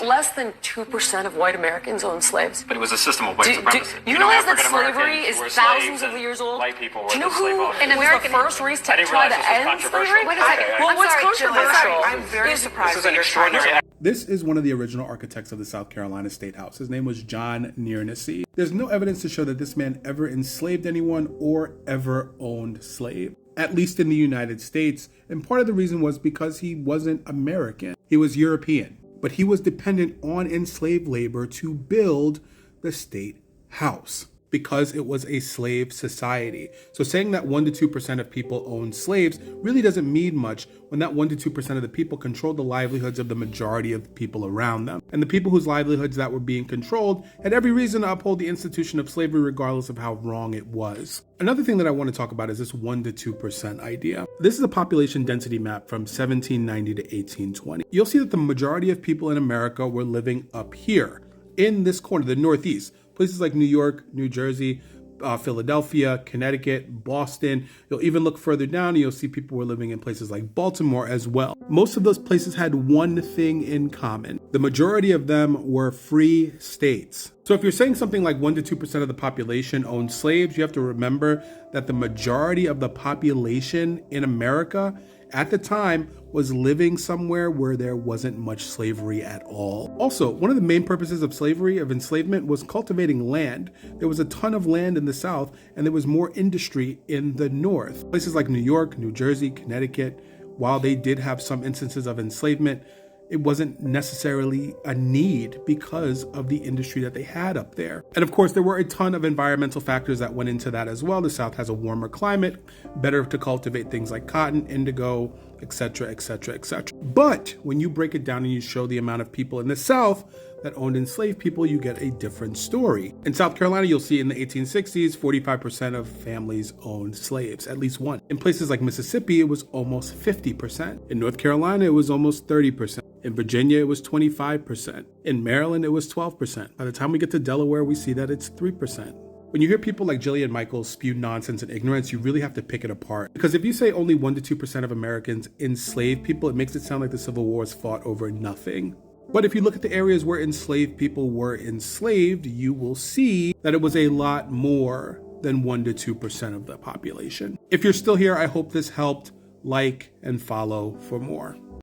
less than 2% of white Americans owned slaves. But it was a system of white supremacy. You realize that slavery is thousands of years old? White people were Do you know the slave who owners. in America first race to try to end slavery? Wait a second. Well, I'm what's sorry, Jill, controversial? I'm very surprised This is that an you're trying extraordinary to... This is one of the original architects of the South Carolina State House. His name was John Nearnessy. There's no evidence to show that this man ever enslaved anyone or ever owned slaves, at least in the United States. And part of the reason was because he wasn't American. He was European, but he was dependent on enslaved labor to build the State House because it was a slave society. So saying that 1 to 2% of people owned slaves really doesn't mean much when that 1 to 2% of the people controlled the livelihoods of the majority of the people around them. And the people whose livelihoods that were being controlled had every reason to uphold the institution of slavery regardless of how wrong it was. Another thing that I want to talk about is this 1 to 2% idea. This is a population density map from 1790 to 1820. You'll see that the majority of people in America were living up here in this corner, the Northeast. Places like New York, New Jersey, Philadelphia, Connecticut, Boston. You'll even look further down and you'll see people were living in places like Baltimore as well. Most of those places had one thing in common. The majority of them were free states. So if you're saying something like 1 to 2% of the population owned slaves, you have to remember that the majority of the population in America at the time was living somewhere where there wasn't much slavery at all. Also, one of the main purposes of slavery, of enslavement, was cultivating land. There was a ton of land in the South, and there was more industry in the North. Places like New York, New Jersey, Connecticut, while they did have some instances of enslavement, it wasn't necessarily a need because of the industry that they had up there. And of course, there were a ton of environmental factors that went into that as well. The South has a warmer climate, better to cultivate things like cotton, indigo, etc., etc., etc. But when you break it down and you show the amount of people in the South that owned enslaved people, you get a different story. In South Carolina, you'll see in the 1860s, 45% of families owned slaves, at least one. In places like Mississippi, it was almost 50%. In North Carolina, it was almost 30%. In Virginia, it was 25%. In Maryland, it was 12%. By the time we get to Delaware, we see that it's 3%. When you hear people like Jillian Michaels spew nonsense and ignorance, you really have to pick it apart. Because if you say only 1 to 2% of Americans enslaved people, it makes it sound like the Civil War was fought over nothing. But if you look at the areas where enslaved people were enslaved, you will see that it was a lot more than 1 to 2% of the population. If you're still here, I hope this helped. Like and follow for more.